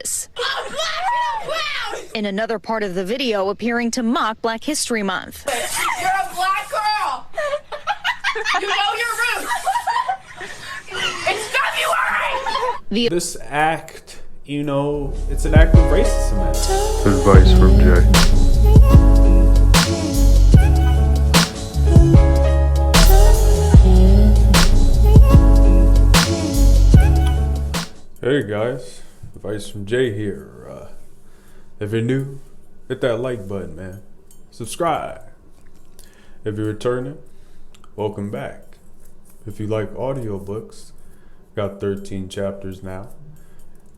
this. In another part of the video, appearing to mock Black History Month. You're a black girl. You know your roots. It's February. This act, you know, it's an act of racism. Advice from Jay. Hey guys, Advice from Jay here. If you're new, hit that like button, man. Subscribe. If you're returning, welcome back. If you like audiobooks, got 13 chapters now.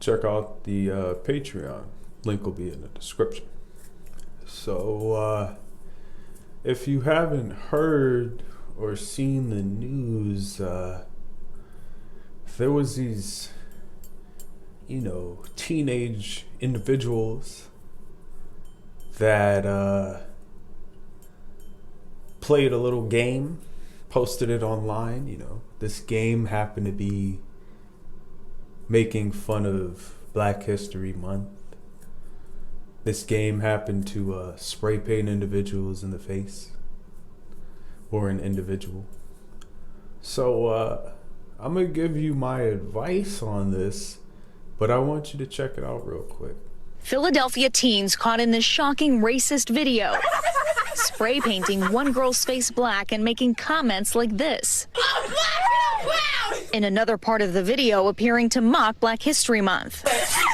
Check out the Patreon. Link will be in the description. So, if you haven't heard or seen the news, there was these, you know, teenage individuals that played a little game, posted it online. You know, this game happened to be making fun of Black History Month. This game happened to spray paint individuals in the face, or an individual. So I'm gonna give you my advice on this, but I want you to check it out real quick. Philadelphia teens caught in this shocking racist video, spray painting one girl's face black and making comments like this. In another part of the video, appearing to mock Black History Month.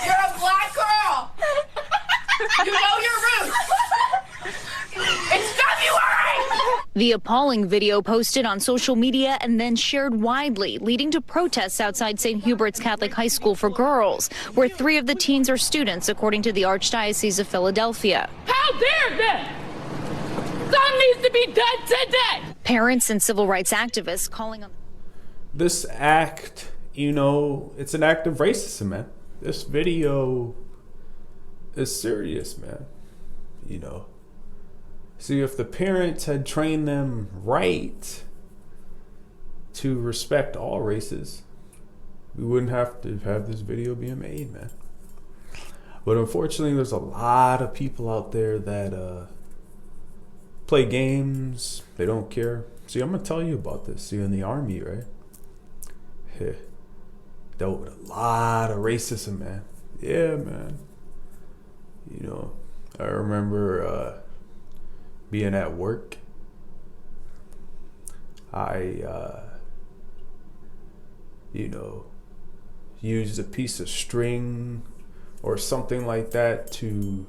You're a black girl. You know your roots. It's February. The appalling video posted on social media and then shared widely, leading to protests outside St. Hubert's Catholic High School for Girls, where 3 of the teens are students, according to the Archdiocese of Philadelphia. How dare they? Something needs to be done today. Parents and civil rights activists calling on This act, you know, it's an act of racism, man. This video is serious, man. You know, see, if the parents had trained them right to respect all races, we wouldn't have to have this video being made, man. But unfortunately, there's a lot of people out there that play games. They don't care. See, I'm gonna tell you about this. See, in the army, right? Dealt with a lot of racism, man. Yeah, man. You know, I remember being at work. I you know, used a piece of string or something like that to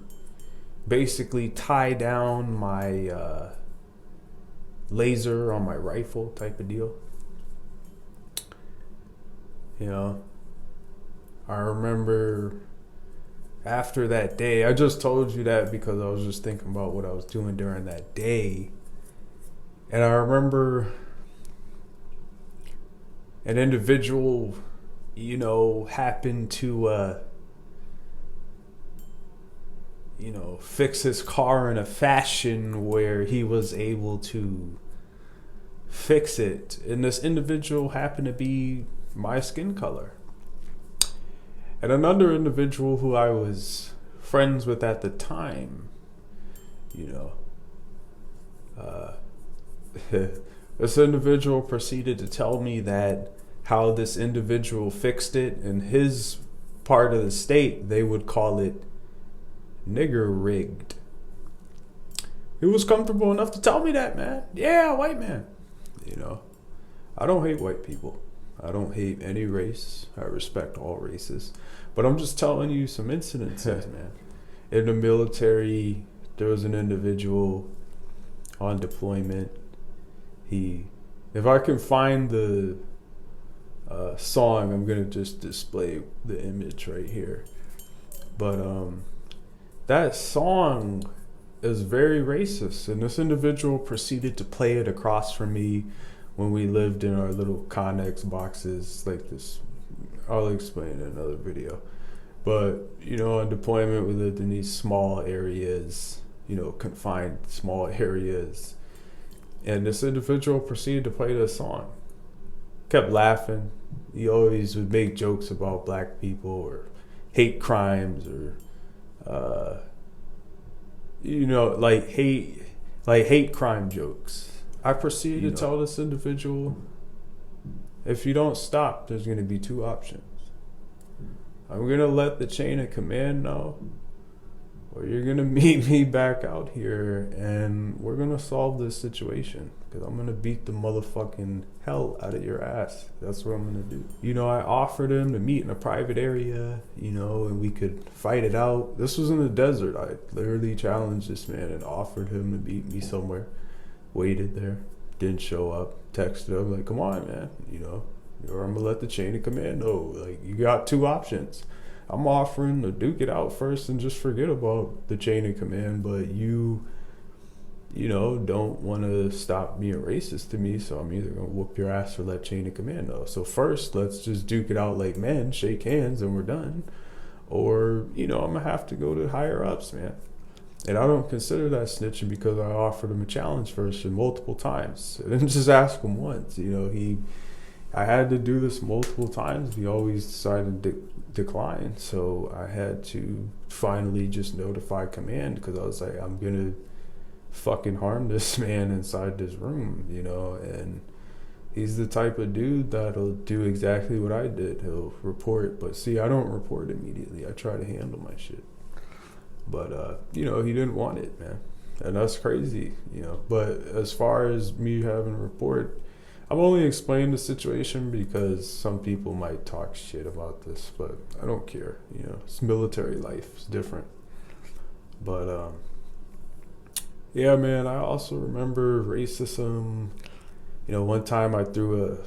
basically tie down my laser on my rifle type of deal. You know, I remember after that day, I just told you that because I was just thinking about what I was doing during that day. And I remember an individual, you know, happened to, you know, fix his car in a fashion where he was able to fix it. And this individual happened to be my skin color. And another individual who I was friends with at the time, you know, this individual proceeded to tell me that how this individual fixed it in his part of the state, they would call it nigger rigged. He was comfortable enough to tell me that, man. Yeah, white man. You know, I don't hate white people. I don't hate any race. I respect all races. But I'm just telling you some incidences, man. In the military, there was an individual on deployment. If I can find the song, I'm going to just display the image right here. But that song is very racist. And this individual proceeded to play it across from me when we lived in our little Connex boxes like this. I'll explain in another video. But, you know, on deployment, we lived in these small areas, you know, confined small areas. And this individual proceeded to play this song. Kept laughing. He always would make jokes about black people or hate crimes or hate crime jokes. I proceeded to tell this individual, if you don't stop, there's going to be two options. I'm going to let the chain of command know, or you're going to meet me back out here and we're going to solve this situation, because I'm going to beat the motherfucking hell out of your ass. That's what I'm going to do. I offered him to meet in a private area, and we could fight it out. This was in the desert. I literally challenged this man and offered him to meet me somewhere. Waited there, didn't show up, texted him like, come on, man, or I'm gonna let the chain of command know, like, you got two options. I'm offering to duke it out first and just forget about the chain of command, but you don't want to stop being racist to me, so I'm either gonna whoop your ass or let chain of command know. So first, let's just duke it out like men, shake hands, and we're done. Or, I'm gonna have to go to higher ups, man. And I don't consider that snitching, because I offered him a challenge first and multiple times. I didn't just ask him once. I had to do this multiple times. He always decided to decline. So I had to finally just notify command, because I was like, I'm going to fucking harm this man inside this room, and he's the type of dude that'll do exactly what I did. He'll report. But see, I don't report immediately. I try to handle my shit. But, he didn't want it, man. And that's crazy, But as far as me having a report, I'm only explaining the situation because some people might talk shit about this, but I don't care. It's military life. It's different. But, yeah, man, I also remember racism. One time I threw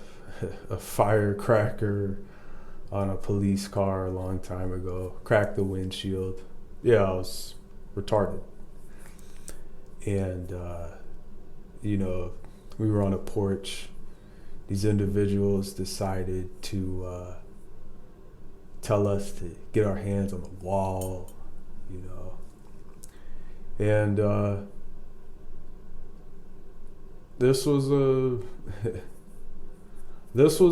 a firecracker on a police car a long time ago, cracked the windshield. Yeah, I was retarded. And, we were on a porch. These individuals decided to tell us to get our hands on the wall, And this was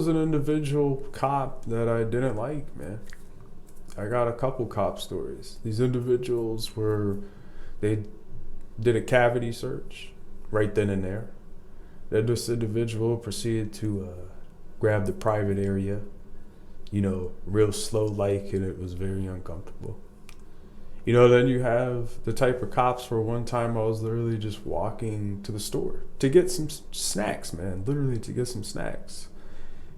an individual cop that I didn't like, man. I got a couple cop stories. These individuals they did a cavity search right then and there. Then this individual proceeded to grab the private area, real slow like, and it was very uncomfortable. Then you have the type of cops where one time I was literally just walking to the store to get some snacks, man, literally to get some snacks.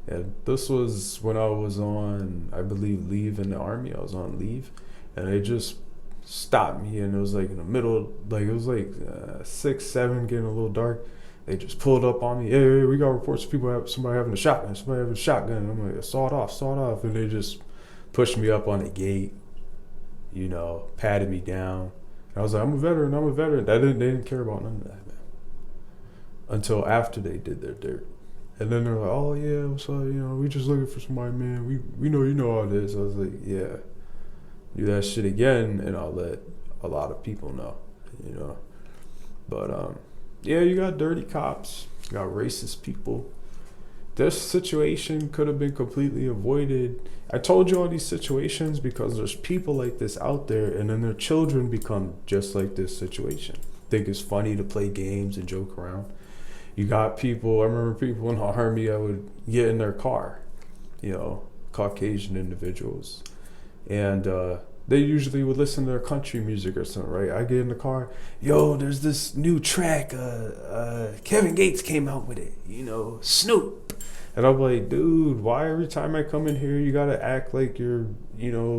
And this was when I was on, I believe, leave in the Army. I was on leave, and they just stopped me, and it was like in the middle, like it was like 6, 7, getting a little dark. They just pulled up on me. Hey, we got reports of somebody having a shotgun. And I'm like, saw it off. And they just pushed me up on the gate, patted me down. And I was like, I'm a veteran. They didn't care about none of that, man. Until after they did their dirt. And then they're like, oh, yeah, so, we just looking for somebody, man. We know you know all this. I was like, yeah, do that shit again, and I'll let a lot of people know, But, yeah, you got dirty cops, you got racist people. This situation could have been completely avoided. I told you all these situations because there's people like this out there, and then their children become just like this situation. Think it's funny to play games and joke around. You got people, I remember people in the Army, I would get in their car, Caucasian individuals. And they usually would listen to their country music or something, right? I get in the car, there's this new track, Kevin Gates came out with it, Snoop. And I'm like, dude, why every time I come in here, you gotta act like you're,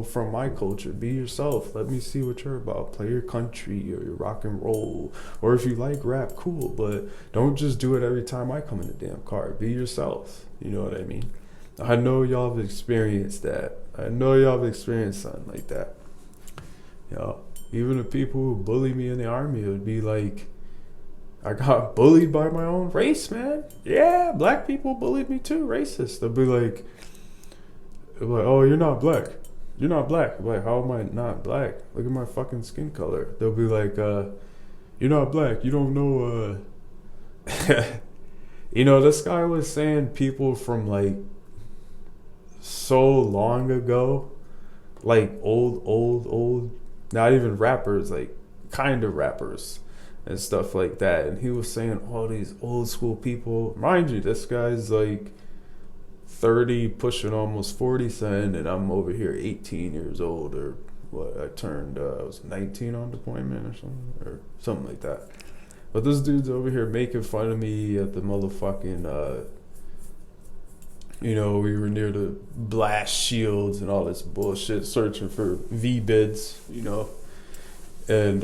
from my culture? Be yourself. Let me see what you're about. Play your country or your rock and roll. Or if you like rap, cool. But don't just do it every time I come in the damn car. Be yourself. You know what I mean? I know y'all have experienced that. I know y'all have experienced something like that. Even the people who bully me in the Army, it would be like, I got bullied by my own race, man. Yeah, black people bullied me too, racist. They'll be like, oh, you're not black. You're not black. I'm like, how am I not black? Look at my fucking skin color. They'll be like, you're not black. You don't know, this guy was saying people from like so long ago like old, not even rappers, like kind of rappers and stuff like that. And he was saying all these old school people. Mind you, this guy's like 30, pushing almost 40, saying, and I'm over here 18 years old, or what, I turned, I was 19 on deployment or something like that. But this dude's over here making fun of me at the motherfucking, we were near the blast shields and all this bullshit, searching for V-bids, and,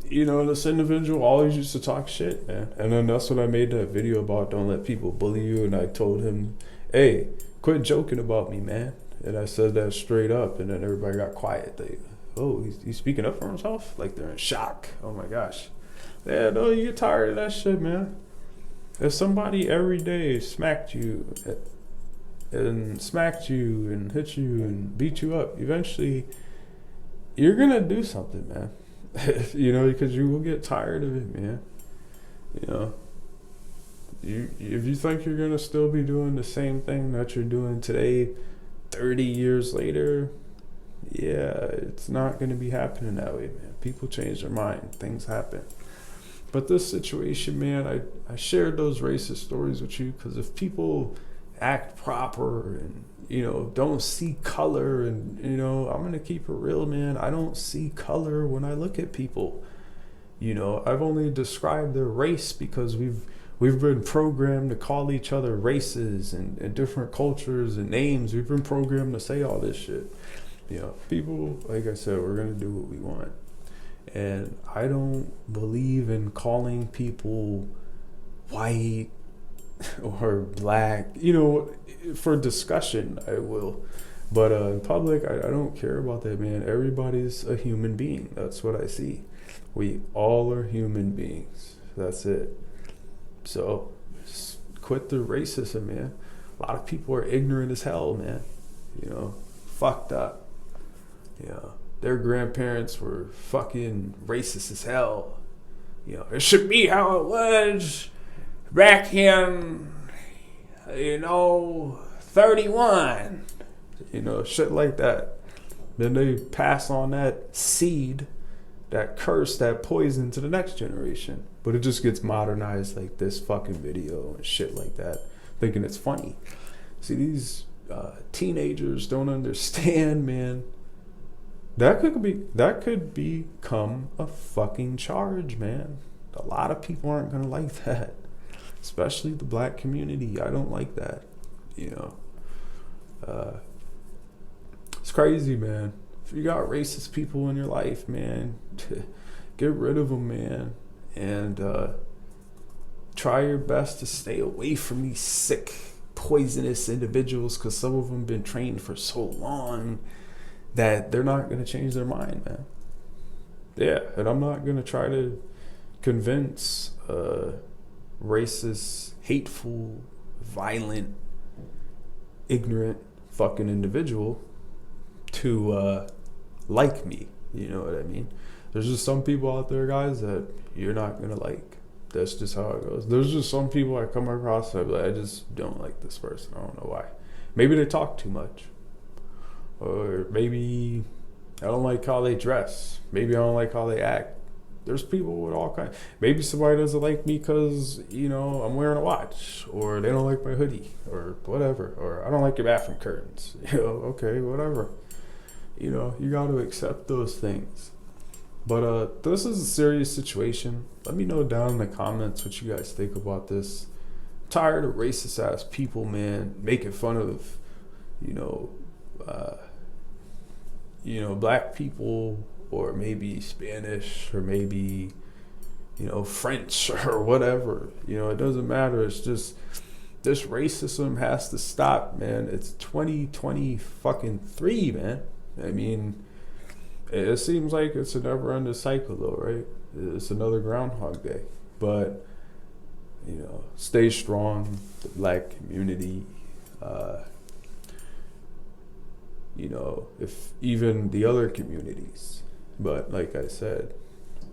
this individual always used to talk shit, man. And then that's what I made that video about, don't let people bully you. And I told him, hey, quit joking about me, man. And I said that straight up, and then everybody got quiet. They, oh, he's speaking up for himself? Like they're in shock. Oh my gosh. Yeah, no, you get tired of that shit, man. If somebody every day smacked you and hit you and beat you up, eventually you're gonna do something, man. Because you will get tired of it, man. If you think you're gonna still be doing the same thing that you're doing today, 30 years later, yeah, it's not gonna be happening that way, man. People change their mind, things happen. But this situation, man, I shared those racist stories with you because if people act proper and don't see color, and I'm gonna keep it real, man, I don't see color when I look at people. I've only described their race because we've been programmed to call each other races and different cultures and names. We've been programmed to say all this shit. People, like I said, we're gonna do what we want. And I don't believe in calling people white or black, for discussion I will, but in public I don't care about that, man. Everybody's a human being. That's what I see. We all are human beings. That's it. So just quit the racism, man. A lot of people are ignorant as hell, man. Fucked up. Their grandparents were fucking racist as hell. It should be how it was back in, 31. Shit like that. Then they pass on that seed, that curse, that poison to the next generation. But it just gets modernized like this fucking video and shit like that, thinking it's funny. See, these teenagers don't understand, man. That could become a fucking charge, man. A lot of people aren't gonna like that, especially the black community. I don't like that. It's crazy, man. If you got racist people in your life, man, get rid of them, man, and try your best to stay away from these sick, poisonous individuals, because some of them been trained for so long that they're not going to change their mind, man. Yeah, and I'm not going to try to convince a racist, hateful, violent, ignorant fucking individual to like me. You know what I mean? There's just some people out there, guys, that you're not going to like. That's just how it goes. There's just some people I come across that I just don't like this person. I don't know why. Maybe they talk too much. Or maybe I don't like how they dress. Maybe I don't like how they act. There's people with all kinds. Maybe somebody doesn't like me because, I'm wearing a watch. Or they don't like my hoodie. Or whatever. Or I don't like your bathroom curtains. Okay, whatever. You got to accept those things. But this is a serious situation. Let me know down in the comments what you guys think about this. I'm tired of racist ass people, man, making fun of, black people, or maybe Spanish, or maybe, French, or whatever. It doesn't matter. It's just this racism has to stop, man. It's 2023, man. I mean, it seems like it's a never-ending cycle, though, right? It's another Groundhog Day. But, stay strong, the black community. If even the other communities. But like I said,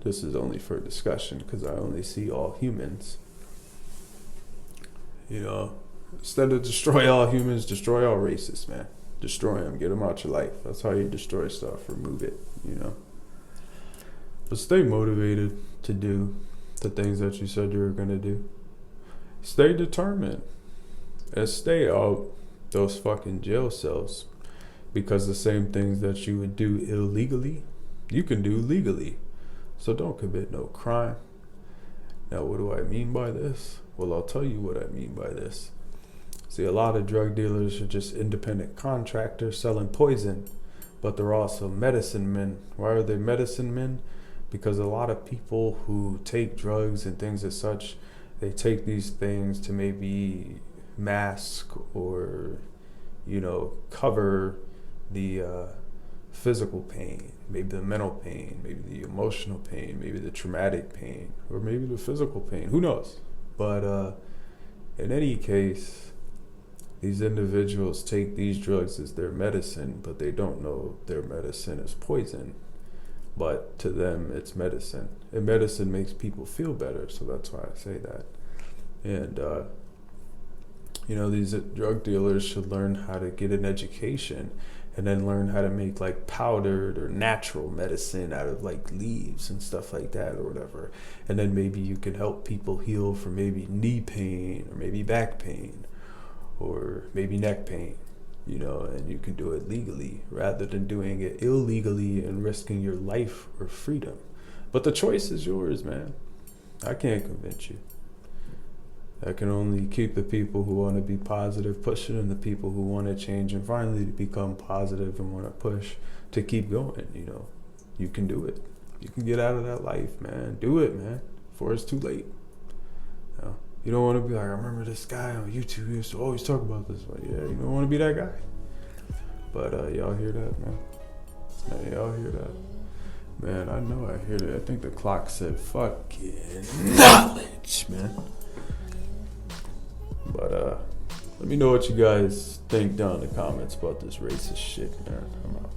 this is only for discussion because I only see all humans. Instead of destroy all humans, destroy all racists, man. Destroy them. Get them out your life. That's how you destroy stuff. Remove it, you know. But stay motivated to do the things that you said you were going to do. Stay determined. And stay out those fucking jail cells. Because the same things that you would do illegally, you can do legally. So don't commit no crime. Now, what do I mean by this? Well, I'll tell you what I mean by this. See, a lot of drug dealers are just independent contractors selling poison, but they're also medicine men. Why are they medicine men? Because a lot of people who take drugs and things as such, they take these things to maybe mask or, you know, cover the physical pain, maybe the mental pain, maybe the emotional pain, maybe the traumatic pain, or maybe the physical pain. Who knows? But in any case, these individuals take these drugs as their medicine, but they don't know their medicine is poison. But to them, it's medicine. And medicine makes people feel better, so that's why I say that. And, you know, these drug dealers should learn how to get an education and then learn how to make like powdered or natural medicine out of like leaves and stuff like that or whatever. And then maybe you can help people heal from maybe knee pain or maybe back pain or maybe neck pain, you know, and you can do it legally rather than doing it illegally and risking your life or freedom. But the choice is yours, man. I can't convince you. I can only keep the people who want to be positive pushing and the people who want to change and finally become positive and want to push to keep going, you know. You can do it. You can get out of that life, man. Do it, man, before it's too late. You know, you don't want to be like, I remember this guy on YouTube, he used to always talk about this. But yeah, you don't want to be that guy. But y'all hear that, man? Yeah, y'all hear that? Man, I know I hear that. I think the clock said fucking knowledge, man. But let me know what you guys think down in the comments about this racist shit, man. I'm out.